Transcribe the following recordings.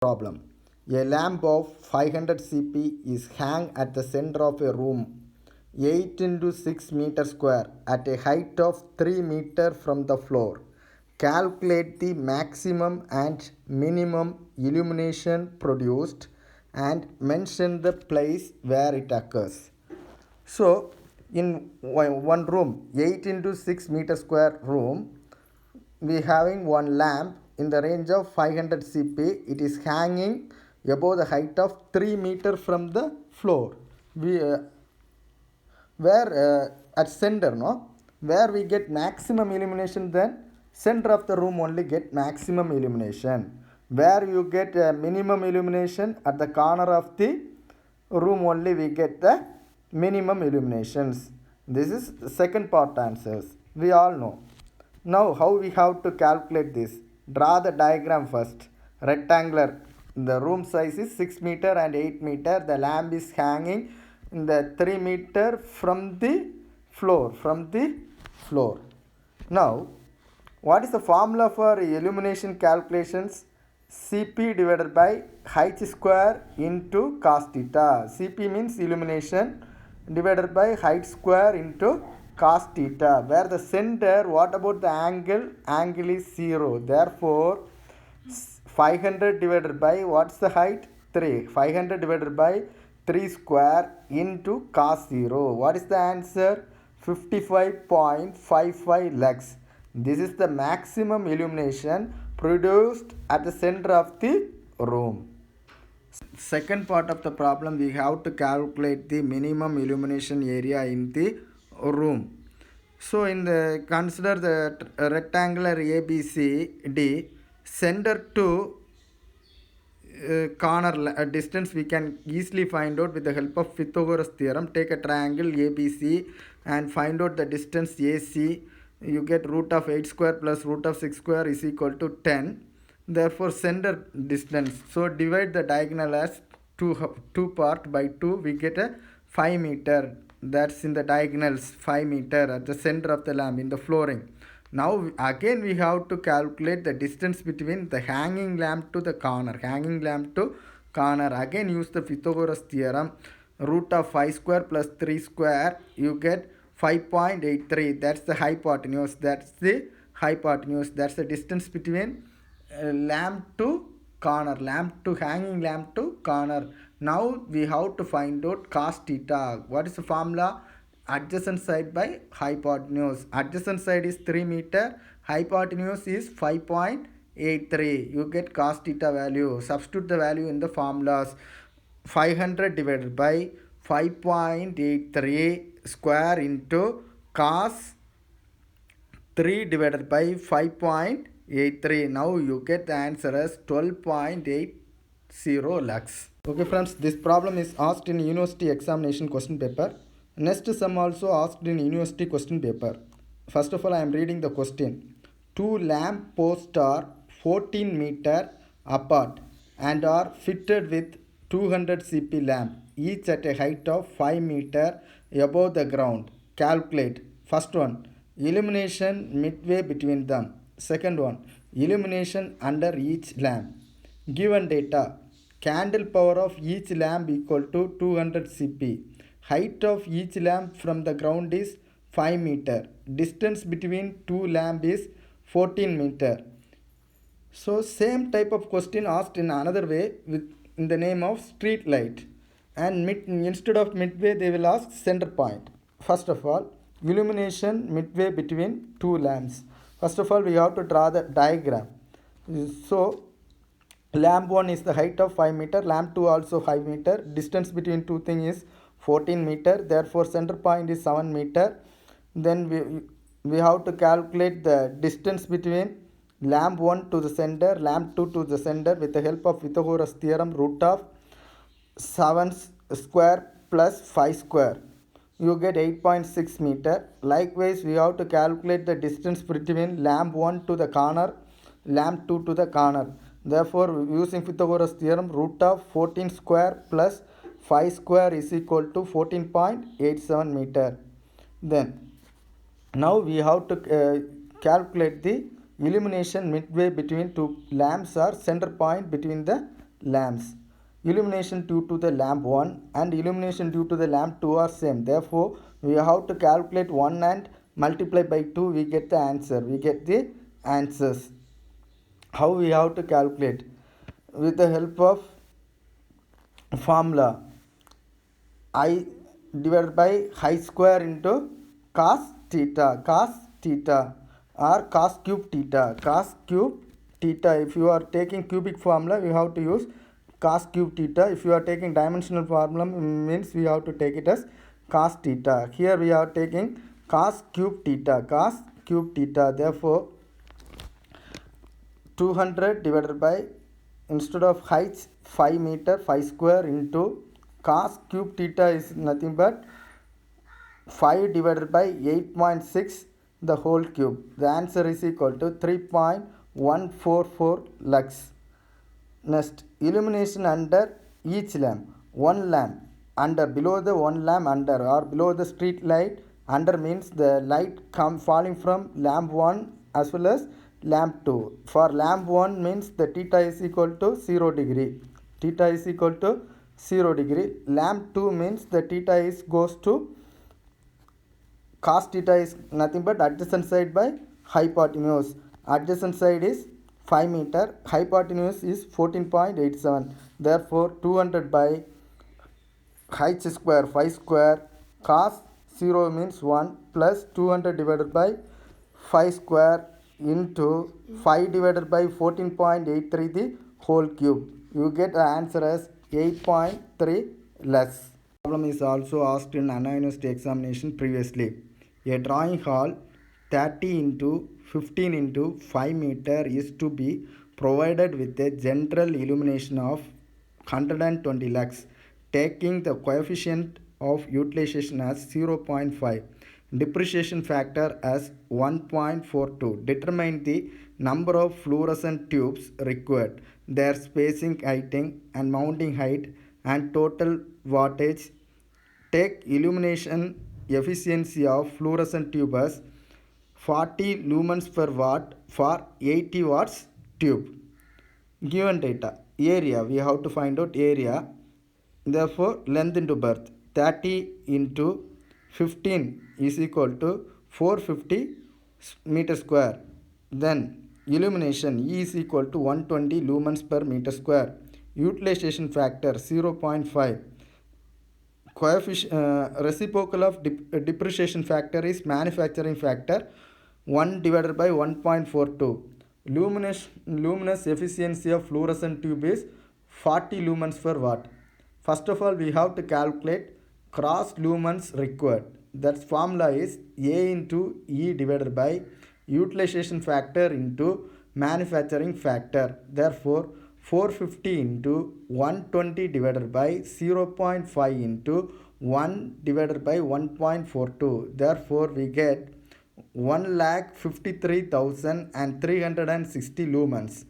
problem. A lamp of 500 cp is hung at the center of a room 8 into 6 meter square at a height of 3 meter from the floor. Calculate the maximum and minimum illumination produced and mention the place where it occurs. So, in one room, 8 into 6 meter square room, we having one lamp in the range of 500 cp. It is hanging above the height of 3 meter from the floor. We where at center, no, where we get maximum illumination, then center of the room only get maximum illumination. Where you get minimum illumination, at the corner of the room only we get the minimum illuminations. This is the second part answers, we all know. Now how we have to calculate this? Draw the diagram first. Rectangular, the room size is 6 meter and 8 meter. The lamp is hanging in the 3 meter from the floor. Now what is the formula for illumination calculations? Cp divided by height square into cos theta. Cp means illumination, divided by height square into cos theta. Where the center, what about the angle? Angle is 0. Therefore 500 divided by, what's the height? 3. 500 divided by 3 square into cos 0. What is the answer? 55.55 lux. This is the maximum illumination produced at the center of the room. Second part of the problem, we have to calculate the minimum illumination area in the room. So in the consider the rectangular ABCD, center to corner distance we can easily find out with the help of Pythagoras theorem. Take a triangle ABC and find out the distance AC. You get root of 8 square plus root of 6 square is equal to 10. Therefore center distance, so divide the diagonal as 2 part by 2, we get a 5 meter. That's in the diagonals 5 meter at the center of the lamp in the flooring. Now again we have to calculate the distance between the hanging lamp to the corner. Again use the Pythagoras theorem. Root of 5 square plus 3 square, you get 5.83. That's the hypotenuse. That's the distance between lamp to corner, hanging lamp to corner. Now we have to find out cos theta. What is the formula? Adjacent side by hypotenuse. Adjacent side is 3 meter, hypotenuse is 5.83. You get cos theta value. Substitute the value in the formulas. 500 divided by 5.83 square into cos 3 divided by 5.83. Now you get the answer as 12.80 lux. Okay friends, this problem is asked in university examination question paper. Next sum also asked in university question paper. First of all, I am reading the question. 2 lamp posts are 14 meter apart and are fitted with 200 cp lamp, each at a height of 5 meter above the ground. Calculate. First one, illumination midway between them. Second one, illumination under each lamp. Given data: candle power of each lamp equal to 200 cp. Height of each lamp from the ground is 5 meter. Distance between two lamps is 14 meter. So same type of question asked in another way with in the name of street light, and instead of midway they will ask center point. First of all, illumination midway between two lamps. First of all, we have to draw the diagram. So lamp 1 is the height of 5 meter, lamp 2 also 5 meter. Distance between two things is 14 meter. Therefore center point is 7 meter. Then we have to calculate the distance between lamp 1 to the center, lamp 2 to the center with the help of Pythagoras theorem. Root of 7 square plus 5 square, you get 8.6 meter. Likewise, we have to calculate the distance between lamp 1 to the corner, lamp 2 to the corner. Therefore, using Pythagoras theorem, root of 14 square plus 5 square is equal to 14.87 meter. Then now we have to calculate the illumination midway between two lamps or center point between the lamps. Illumination due to the lamp 1 and illumination due to the lamp 2 are same. Therefore, we have to calculate 1 and multiply by 2, we get the answer. We get the answers. How we have to calculate? With the help of formula I divided by I square into cos theta or cos cube theta. If you are taking cubic formula, we have to use cos cube theta. If you are taking dimensional formula, means we have to take it as cos theta. Here we are taking cos cube theta. Therefore 200 divided by, instead of height 5 meter, 5 square into cos cube theta is nothing but 5 divided by 8.6 the whole cube. The answer is equal to 3.144 lux. Next, illumination under each lamp. One lamp under, below the one lamp under, or below the street light under means the light falling from lamp 1 as well as lamp 2. For lamp 1 means the theta is equal to 0 degree. Theta is equal to 0 degree. Lamp 2 means the theta is goes to cos theta is nothing but adjacent side by hypotenuse. Adjacent side is 5 meter. Hypotenuse is 14.87. Therefore 200 by h square 5 square cos 0 means 1 plus 200 divided by 5 square into 5 divided by 14.83 the whole cube. You get the answer as 8.3 less. Problem is also asked in Anna University examination previously. A drawing hall 30 into 15 into 5 meter is to be provided with a general illumination of 120 lux, taking the coefficient of utilization as 0.5, depreciation factor as 1.42. Determine the number of fluorescent tubes required, their spacing, heighting and mounting height and total wattage. Take illumination efficiency of fluorescent tube as 40 lumens per watt for 80 watts tube. Given data, area, we have to find out area. Therefore length into breadth, 30 into 15 is equal to 450 meter square. Then illumination E is equal to 120 lumens per meter square. Utilization factor 0.5. Reciprocal of depreciation factor is manufacturing factor 1 divided by 1.42. Luminous efficiency of fluorescent tube is 40 lumens per watt. First of all, we have to calculate cross lumens required. That formula is A into E divided by utilization factor into manufacturing factor. Therefore 450 into 120 divided by 0.5 into 1 divided by 1.42. Therefore we get 1,53,360 lumens.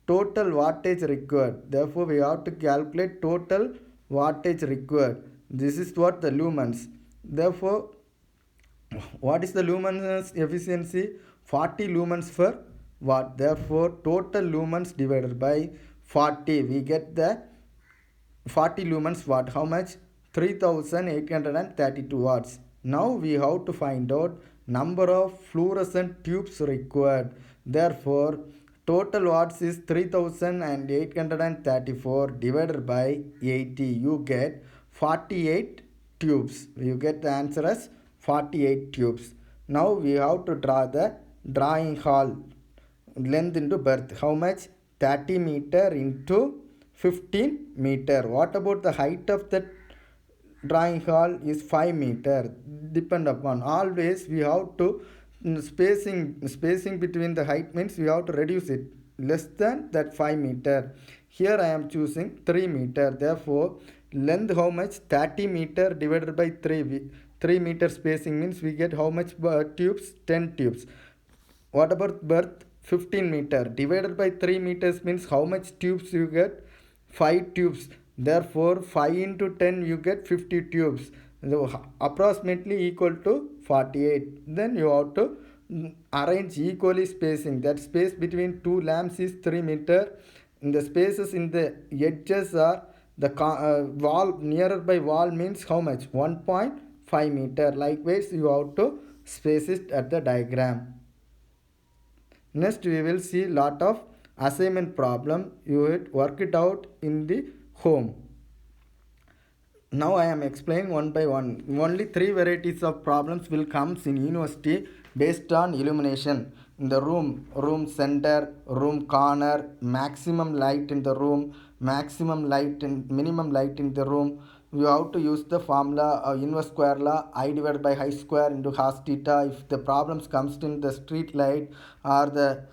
Total wattage required. Therefore we have to calculate total wattage required. This is what the lumens. Therefore what is the luminous efficiency? 40 lumens per watt. Therefore total lumens divided by 40, we get the 40 lumens watt. How much? 3832 watts. Now we have to find out number of fluorescent tubes required. Therefore total watts is 3834 divided by 80. You get 48 tubes. You get the answer as 48 tubes. Now we have to draw the drawing hall length into breadth. How much? 30 meter into 15 meter. What about the height of the drawing hall is 5 meter. Depend upon, always we have to spacing between the height means we have to reduce it less than that 5 meter. Here I am choosing 3 meter. Therefore length how much? 30 meter divided by 3 meter spacing means we get how much tubes? 10 tubes. What about breadth? 15 meter divided by 3 meters means how much tubes you get? 5 tubes. Therefore 5 into 10 you get 50 tubes. So approximately equal to 48. Then you have to arrange equally spacing. That space between two lamps is 3 meter In the spaces in the edges are the wall nearer by wall means how much 1.5 meter. Likewise you have to space it at the diagram. Next we will see lot of assignment problem. You will work it out in the home. Now I am explaining one by one. Only three varieties of problems will comes in university based on illumination. In the room center, room corner, maximum light in the room, maximum light and minimum light in the room. You have to use the formula inverse square law, I divided by I square into cos theta. If the problems comes in the street light or the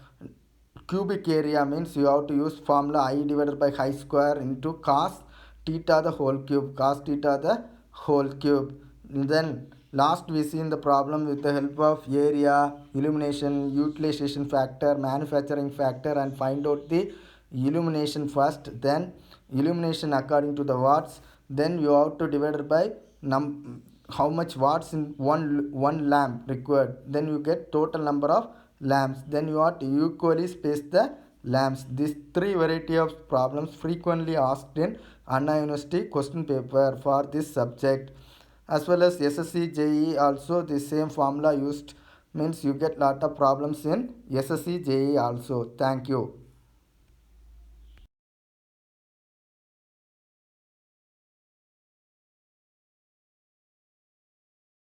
cubic area means you have to use formula I divided by I square into cos theta the whole cube, cos theta the whole cube. Then last we see in the problem with the help of area, illumination, utilization factor, manufacturing factor, and find out the illumination first, then illumination according to the watts, then you have to divide it by how much watts in one lamp required, then you get total number of lamps, then you have to equally space the lamps. These three variety of problems frequently asked in Anna University question paper for this subject. As well as SSC JE also the same formula used, means you get lot of problems in SSC JE also. Thank you.